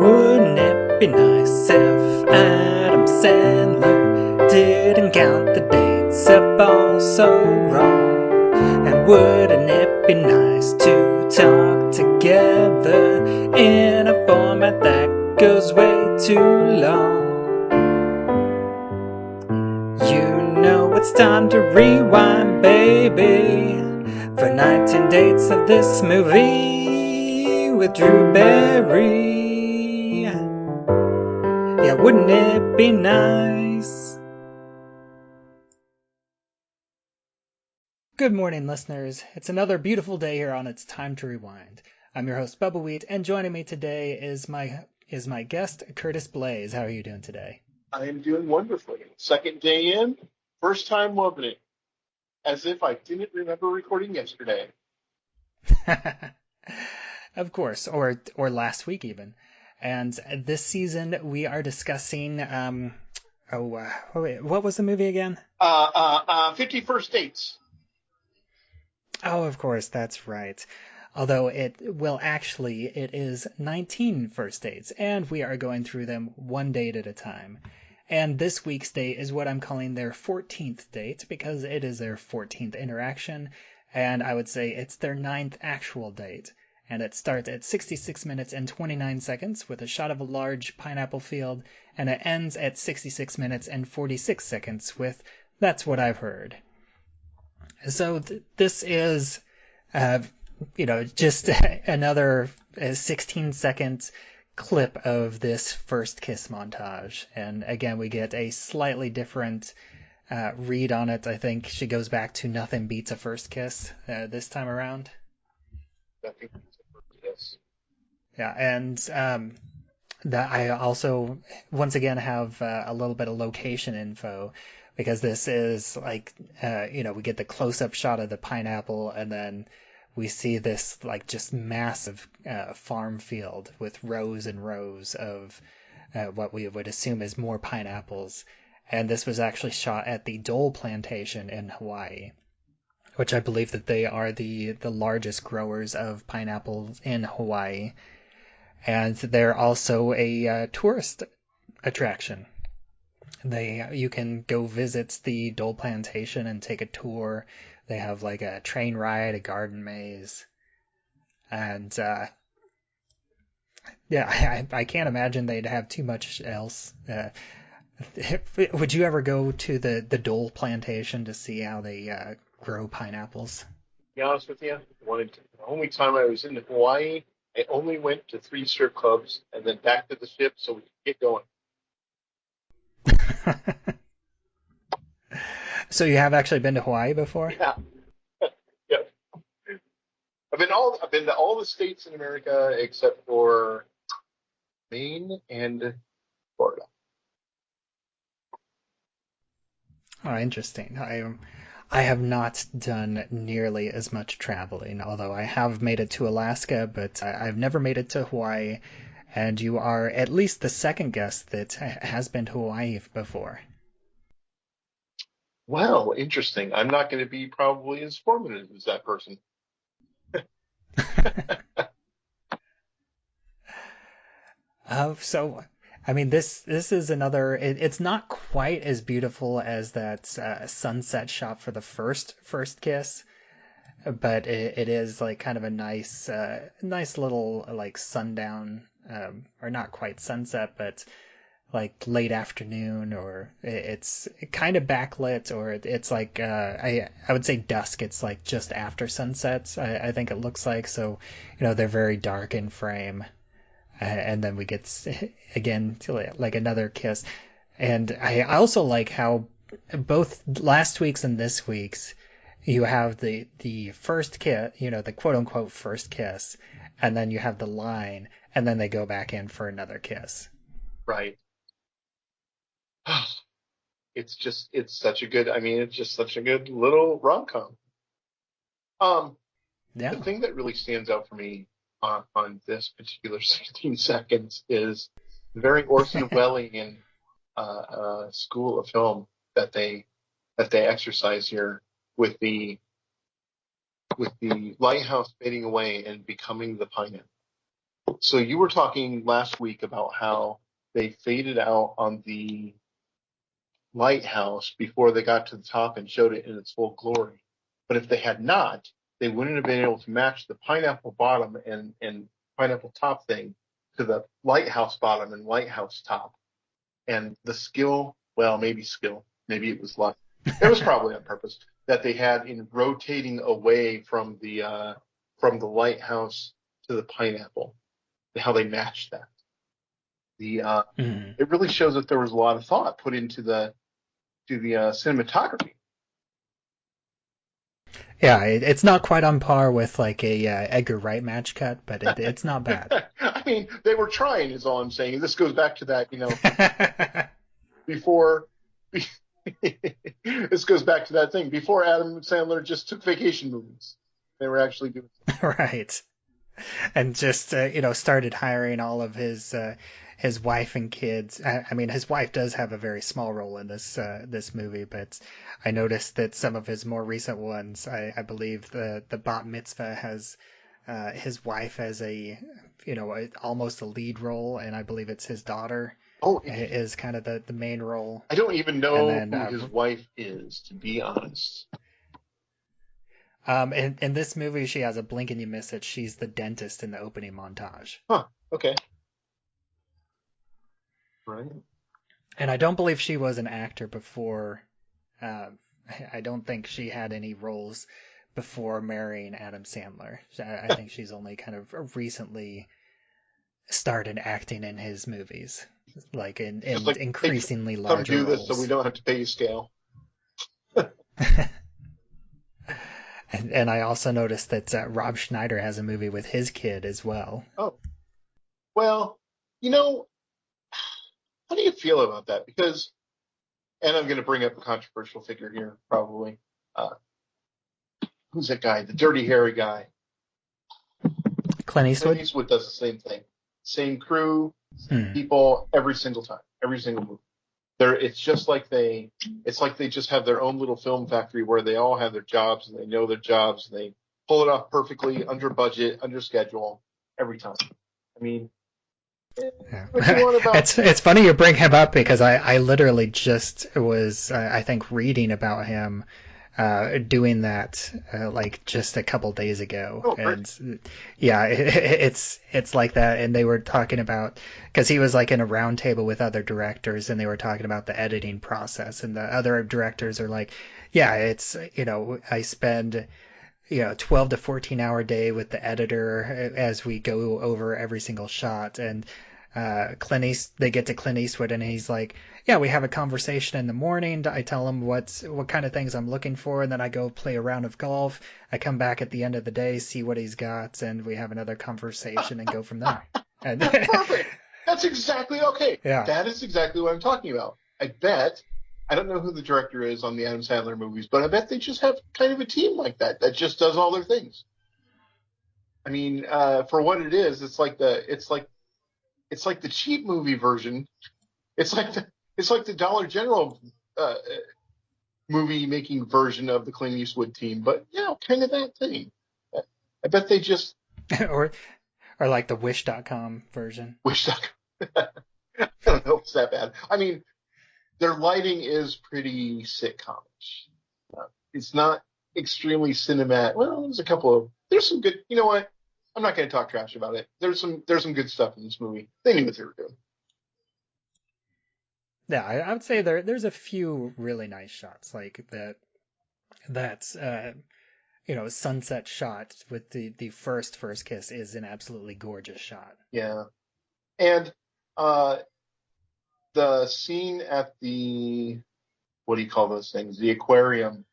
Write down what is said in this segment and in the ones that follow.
Wouldn't it be nice if Adam Sandler didn't count the dates up all so wrong? And wouldn't it be nice to talk together in a format that goes way too long? You know it's time to rewind, baby, for 19 dates of this movie with Drew Barry. Yeah, wouldn't it be nice? Good morning, listeners. It's another beautiful day here on It's Time to Rewind. I'm your host, Bubbawheat, and joining me today is my guest, Curtis Bloes. How are you doing today? I am doing wonderfully. Second day in, first time loving it. As if I didn't remember recording yesterday. Of course, or last week even. And this season we are discussing, what was the movie again? 50 First Dates. Oh, of course, that's right. Although it is 19 first dates, and we are going through them one date at a time. And this week's date is what I'm calling their 14th date, because it is their 14th interaction, and I would say it's their 9th actual date. And it starts at 66 minutes and 29 seconds with a shot of a large pineapple field, and it ends at 66 minutes and 46 seconds with "That's What I've Heard." So this is, just another 16-second clip of this first kiss montage. And again, we get a slightly different read on it. I think she goes back to "Nothing Beats a First Kiss" this time around. Nothing beats a first kiss. Yeah, and that I also once again have a little bit of location info, because this is like we get the close-up shot of the pineapple, and then we see this like just massive farm field with rows and rows of what we would assume is more pineapples. And this was actually shot at the Dole Plantation in Hawaii, which I believe that they are the largest growers of pineapples in Hawaii. And they're also a tourist attraction. You can go visit the Dole Plantation and take a tour. They have like a train ride, a garden maze. And I can't imagine they'd have too much else. Would you ever go to the Dole Plantation to see how they grow pineapples? To be honest with you, the only time I was in Hawaii, I only went to 3 strip clubs and then back to the ship so we could get going. So you have actually been to Hawaii before? Yeah. Yep. I've been to all the states in America except for Maine and Florida. Oh, interesting. I have not done nearly as much traveling, although I have made it to Alaska, but I've never made it to Hawaii. And you are at least the second guest that has been to Hawaii before. Well, interesting. I'm not going to be probably as formative as that person. So, I mean, this is another. It's not quite as beautiful as that sunset shot for the first kiss, but it is like kind of a nice little like sundown, or not quite sunset, but like late afternoon, or it's kind of backlit, or it's like I would say dusk. It's like just after sunset. I think it looks like. So they're very dark in frame. And then we get again to like another kiss. And I also like how both last week's and this week's you have the first kiss, the quote unquote first kiss, and then you have the line, and then they go back in for another kiss. Right. It's such a good little rom-com. Yeah. The thing that really stands out for me on this particular 16 seconds is the very Orson Wellesian school of film that they exercise here with the lighthouse fading away and becoming the pineapple. So you were talking last week about how they faded out on the lighthouse before they got to the top and showed it in its full glory. But if they had not, they wouldn't have been able to match the pineapple bottom and pineapple top thing to the lighthouse bottom and lighthouse top. And the skill, well, maybe skill, maybe it was luck. It was probably on purpose that they had in rotating away from the lighthouse to the pineapple, how they matched that. It really shows that there was a lot of thought put into the cinematography. Yeah, it's not quite on par with like a Edgar Wright match cut, but it's not bad. I mean, they were trying, is all I'm saying. This goes back to that, before. This goes back to that thing before Adam Sandler just took vacation movies. They were actually doing right, and just started hiring all of his wife and kids. I mean, his wife does have a very small role in this movie, but I noticed that some of his more recent ones, I believe the Bat Mitzvah has his wife as almost a lead role, and I believe it's his daughter. Is kind of the main role. I don't even know who his wife is, to be honest. In this movie, she has a blink and you miss it. She's the dentist in the opening montage. Huh. Okay. Right. And I don't believe she was an actor before. I don't think she had any roles before marrying Adam Sandler. I think she's only kind of recently started acting in his movies, like in increasingly larger roles. Come do this so we don't have to pay you scale. And I also noticed that Rob Schneider has a movie with his kid as well. Oh. Well, how do you feel about that? Because, and I'm going to bring up a controversial figure here, probably. Who's that guy? The dirty, hairy guy. Clint Eastwood? Clint Eastwood does the same thing. Same crew, people, every single time, every single movie. It's like they just have their own little film factory where they all have their jobs and they know their jobs and they pull it off perfectly, under budget, under schedule, every time. I mean, what you want about... it's funny you bring him up because I literally just was I think reading about him doing that like just a couple days ago. And yeah, it's like that. And they were talking about, because he was like in a round table with other directors and they were talking about the editing process, and the other directors are like, yeah, it's I spend 12 to 14 hour day with the editor as we go over every single shot. And they get to Clint Eastwood and he's like, yeah, we have a conversation in the morning. I tell him what kind of things I'm looking for, and then I go play a round of golf. I come back at the end of the day, see what he's got, and we have another conversation and go from there. And perfect. That's exactly okay. Yeah. That is exactly what I'm talking about. I don't know who the director is on the Adam Sandler movies, but I bet they just have kind of a team like that just does all their things. I mean, for what it is, it's like the cheap movie version. It's like the Dollar General movie making version of the Clint Eastwood team, but kind of that thing. I bet they just or like the Wish.com version. Wish.com. I don't know if it's that bad. I mean, their lighting is pretty sitcomish. It's not extremely cinematic. Well, there's some good. You know what? I'm not going to talk trash about it. There's some good stuff in this movie. They knew what they were doing. Yeah, I would say there's a few really nice shots, like that sunset shot with the first kiss is an absolutely gorgeous shot. Yeah. And the scene at the, what do you call those things? The aquarium,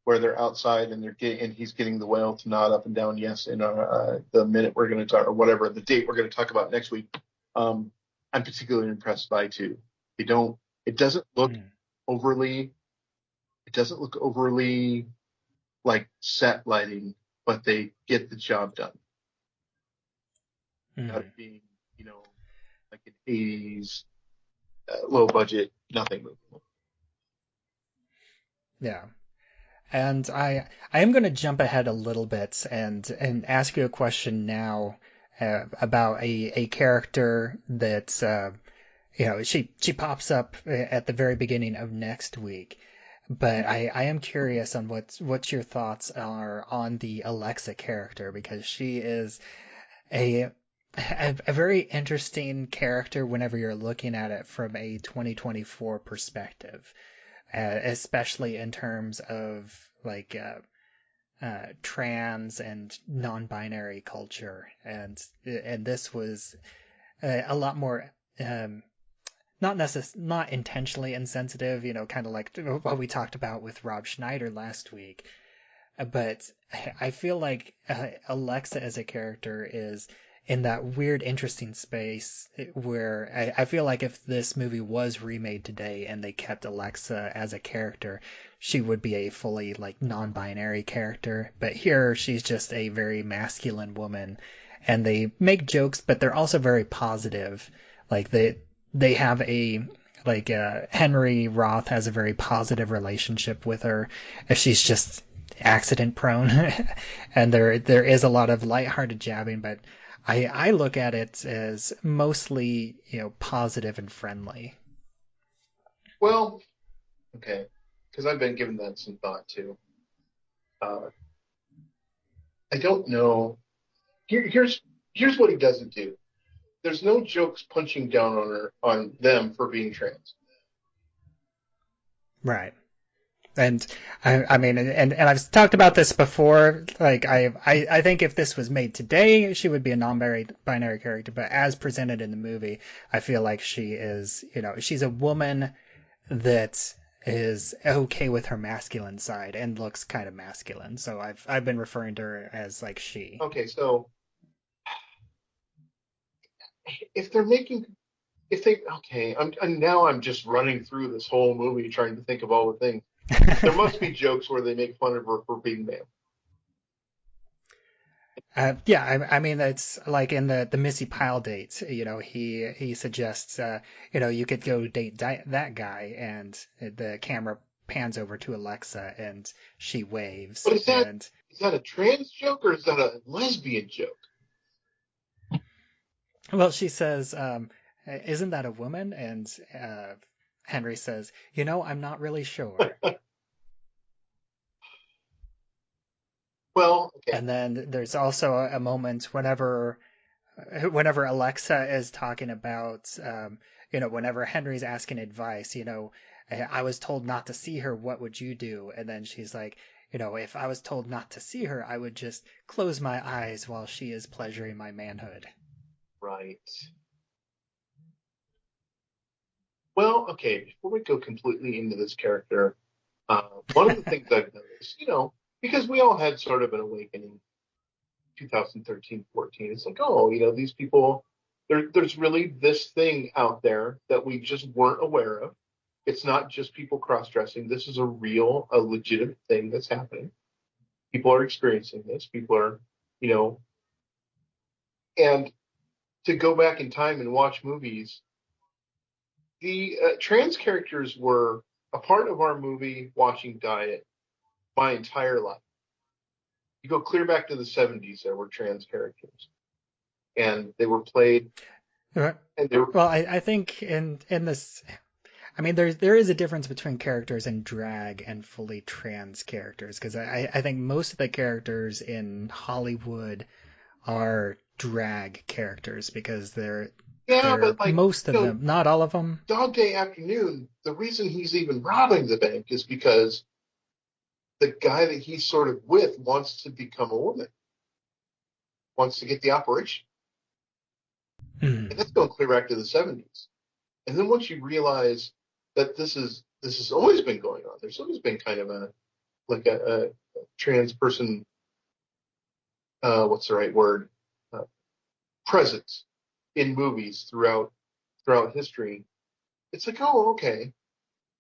where they're outside and he's getting the whale to nod up and down yes in the minute we're going to talk, or whatever, the date we're going to talk about next week. I'm particularly impressed by too. It doesn't look overly like set lighting, but they get the job done. Without it being, like an 80s low budget, nothing movie. Yeah. And I am going to jump ahead a little bit and ask you a question now about a character that's she pops up at the very beginning of next week. But I am curious on what your thoughts are on the Alexa character, because she is a a very interesting character whenever you're looking at it from a 2024 perspective, especially in terms of like trans and non-binary culture, and this was a lot more not intentionally insensitive, kind of like what we talked about with Rob Schneider last week. But I feel like Alexa as a character is in that weird, interesting space where I feel like if this movie was remade today and they kept Alexa as a character, she would be a fully like non-binary character. But here she's just a very masculine woman, and they make jokes, but they're also very positive. Like they have a like Henry Roth has a very positive relationship with her. If she's just accident prone, and there is a lot of lighthearted jabbing, but I look at it as mostly positive and friendly. Well, okay, because I've been giving that some thought too. Uh, I don't know. Here's what he doesn't do. There's no jokes punching down on them for being trans. Right. And I mean, and I've talked about this before. Like I think if this was made today, she would be a non-binary character. But as presented in the movie, I feel like she is, she's a woman that is okay with her masculine side and looks kind of masculine. So I've been referring to her as like she. Okay, so if they're making if they okay, I'm just running through this whole movie trying to think of all the things. There must be jokes where they make fun of her for being male. Yeah, I mean, it's like in the Missy Pyle dates, he suggests, you could go date that guy, and the camera pans over to Alexa, and she waves. But And is that a trans joke or is that a lesbian joke? well, she says, "Isn't that a woman?" And Henry says, "I'm not really sure." Well, okay. And then there's also a moment whenever Alexa is talking about, whenever Henry's asking advice, I was told not to see her. What would you do? And then she's like, if I was told not to see her, I would just close my eyes while she is pleasuring my manhood. Right. Well, okay, before we go completely into this character, one of the things I've noticed, because we all had sort of an awakening 2013, 14. It's like, oh, these people, there's really this thing out there that we just weren't aware of. It's not just people cross-dressing. This is a legitimate thing that's happening. People are experiencing this. People are, and to go back in time and watch movies, the trans characters were a part of our movie watching diet my entire life. You go clear back to the 70s, there were trans characters, and they were played. And they were, well, I think in this, I mean, there is a difference between characters in drag and fully trans characters, because I think most of the characters in Hollywood are drag characters because they're but like most of them, not all of them. Dog Day Afternoon, the reason he's even robbing the bank is because the guy that he's sort of with wants to become a woman, wants to get the operation. And that's going clear back to the 70s. And then once you realize that this has always been going on, there's always been kind of a trans person, what's the right word, presence in movies throughout history. It's like, oh, okay.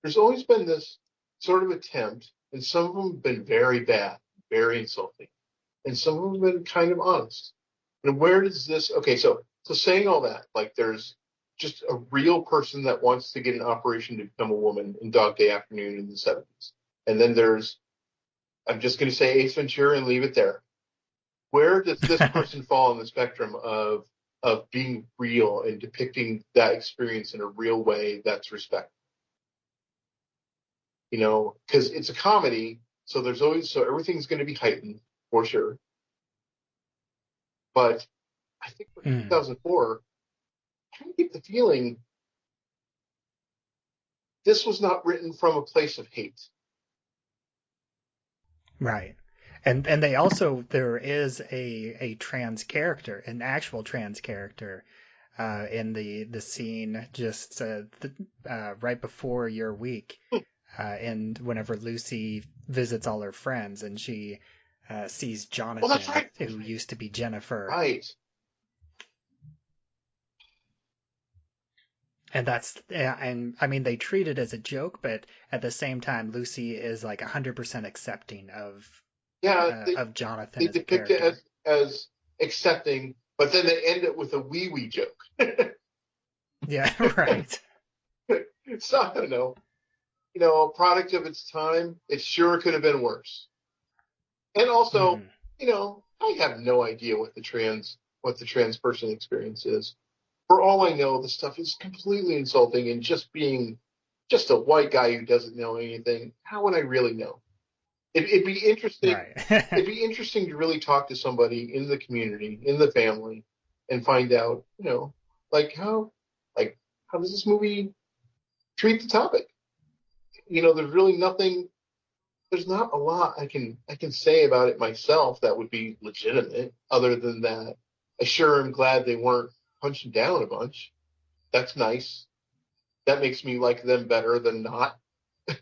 There's always been this sort of attempt, and some of them have been very bad, very insulting, and some of them have been kind of honest. And where does this? Okay, so saying all that, like there's just a real person that wants to get an operation to become a woman in Dog Day Afternoon in the 70s, and then there's, I'm just going to say Ace Ventura and leave it there. Where does this person fall on the spectrum of being real and depicting that experience in a real way that's respectful? Because it's a comedy, so everything's going to be heightened for sure. But I think for 2004, I kind of get the feeling this was not written from a place of hate. Right. And they also, there is a trans character, an actual trans character, in the scene just right before your week, and whenever Lucy visits all her friends and she sees Jonathan, that's right. who used to be Jennifer. Right. And and I mean, they treat it as a joke, but at the same time, Lucy is like 100% accepting of Jonathan They as a depict character. it as accepting, but then they end it with a wee joke. Yeah, right. So I don't know. A product of its time, it sure could have been worse. And also, I have no idea what the trans person experience is. For all I know, the stuff is completely insulting, and just being just a white guy who doesn't know anything, how would I really know? It'd be interesting. Right. It'd be interesting to really talk to somebody in the community, in the family, and find out, how does this movie treat the topic? There's really nothing. There's not a lot I can say about it myself that would be legitimate, other than that I sure am glad they weren't punching down a bunch. That's nice. That makes me like them better than not.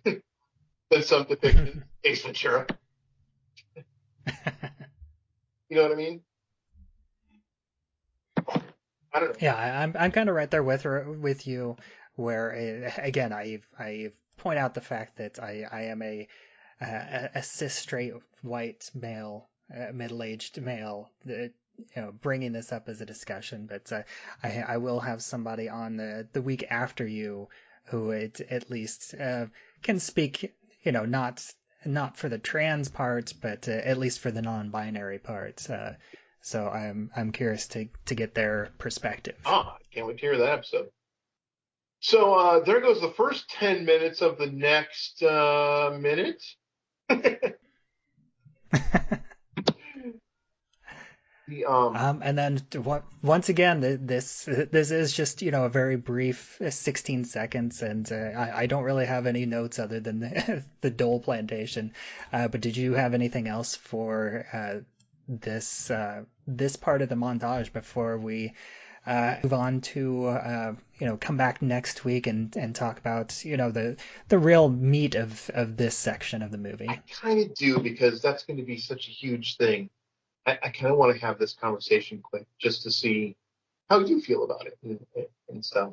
Than some depiction. Ace Ventura. You know what I mean? I don't know. Yeah, I'm kind of right there with you, where again I point out the fact that I am a cis straight white male, middle-aged male, bringing this up as a discussion, but I will have somebody on the week after you who at least can speak, not for the trans parts, but at least for the non-binary parts. So I'm curious to get their perspective. I can't wait to hear that episode. So there goes the first 10 minutes of the next minute. And then once again, this is just, a very brief 16 seconds, and I don't really have any notes other than the Dole plantation. But did you have anything else for this part of the montage before we move on to come back next week and talk about the real meat of this section of the movie? I kind of do, because that's going to be such a huge thing. I kind of want to have this conversation quick just to see how you feel about it and stuff.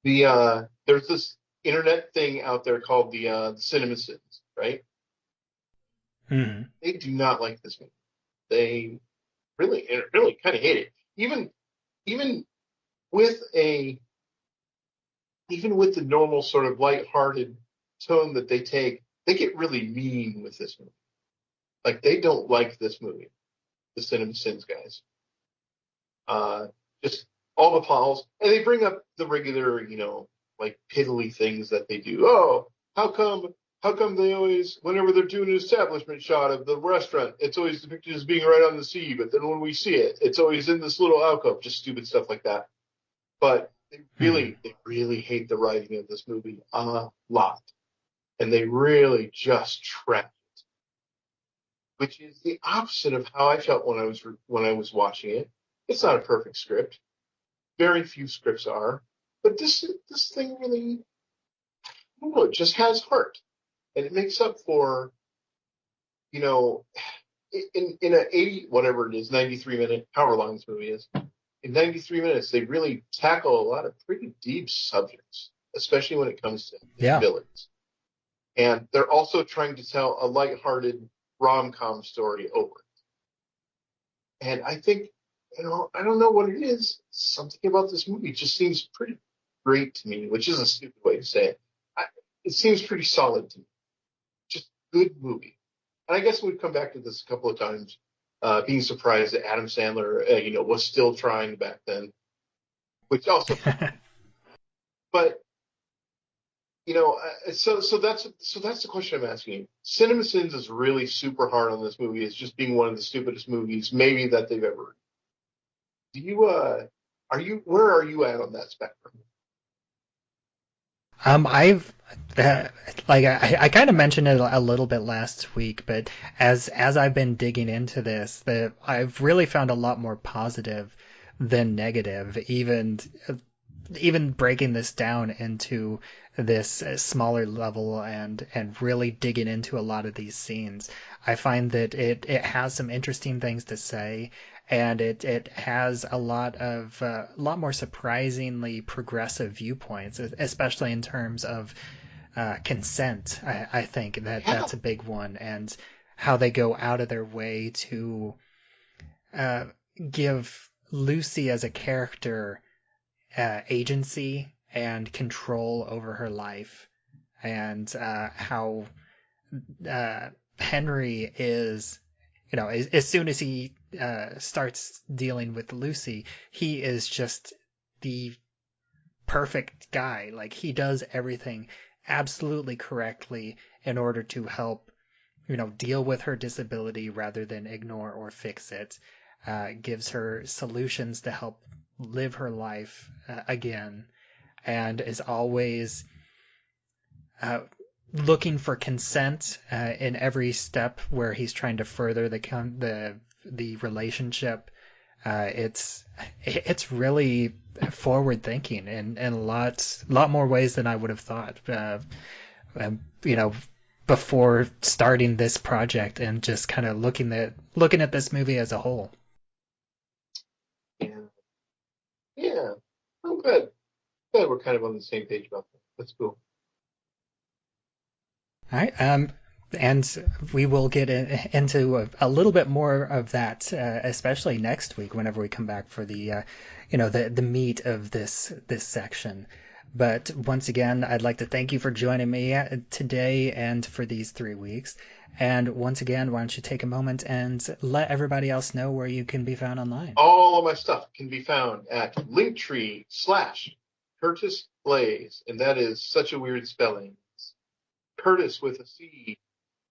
There's this internet thing out there called the CinemaSins, right? Mm-hmm. They do not like this movie. They really kind of hate it. Even with the normal sort of lighthearted tone that they take, they get really mean with this movie. Like, they don't like this movie, the CinemaSins guys. Just all the plot holes, and they bring up the regular, like piddly things that they do. Oh, how come they always, whenever they're doing an establishment shot of the restaurant, it's always depicted as being right on the sea, but then when we see it, it's always in this little alcove, just stupid stuff like that. But they really hate the writing of this movie a lot. And they really just trash it, which is the opposite of how I felt when I was watching it. It's not a perfect script. Very few scripts are. But this thing really, I don't know, it just has heart. And it makes up for, in an 80, whatever it is, 93-minute, however long this movie is, in 93 minutes, they really tackle a lot of pretty deep subjects, especially when it comes to villains. And they're also trying to tell a lighthearted rom-com story over it. And I think, I don't know what it is. Something about this movie just seems pretty great to me, which is a stupid way to say it. It seems pretty solid to me. Just good movie. And I guess we've come back to this a couple of times. being surprised that Adam Sandler, was still trying back then, which also, but so that's the question I'm asking you. CinemaSins is really super hard on this movie. It's just being one of the stupidest movies maybe that they've ever. Do you where are you at on that spectrum? I've I kind of mentioned it a little bit last week, but as I've been digging into this, that I've really found a lot more positive than negative, even breaking this down into this smaller level and really digging into a lot of these scenes. I find that it has some interesting things to say, and it has a lot more surprisingly progressive viewpoints, especially in terms of consent. I think that's a big one, and how they go out of their way to give Lucy as a character agency and control over her life, and how Henry is, as soon as he starts dealing with Lucy, he is just the perfect guy. Like, he does everything absolutely correctly in order to help, deal with her disability rather than ignore or fix it. Gives her solutions to help live her life again, and is always looking for consent in every step where he's trying to further the relationship. It's really forward thinking in a lot more ways than I would have thought. Before starting this project and just kind of looking at this movie as a whole. Yeah. Oh, good. Good. We're kind of on the same page about that. That's cool. All right. And we will get into a little bit more of that, especially next week whenever we come back for the meat of this section. But once again, I'd like to thank you for joining me today and for these 3 weeks. And once again, why don't you take a moment and let everybody else know where you can be found online? All of my stuff can be found at Linktree/Curtis Bloes, and that is such a weird spelling. It's Curtis with a C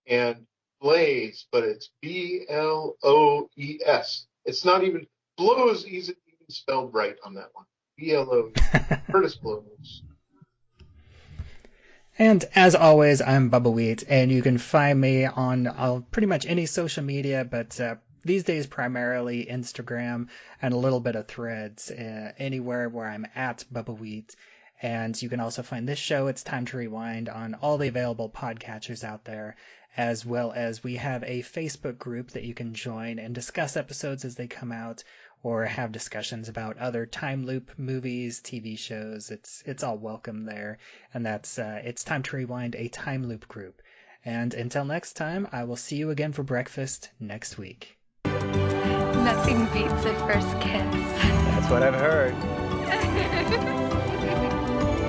and Bloes, but it's Bloes. It's not even Bloes isn't even spelled right on that one. BLO. Curtis Bloes. And as always, I'm Bubbawheat, and you can find me on pretty much any social media, but these days primarily Instagram and a little bit of Threads, anywhere where I'm at Bubbawheat. And you can also find this show, It's Time to Rewind, on all the available podcatchers out there, as well as we have a Facebook group that you can join and discuss episodes as they come out, or have discussions about other time loop movies, TV shows. It's all welcome there. And that's It's Time to Rewind, a time loop group. And until next time, I will see you again for breakfast next week. Nothing beats a first kiss. That's what I've heard.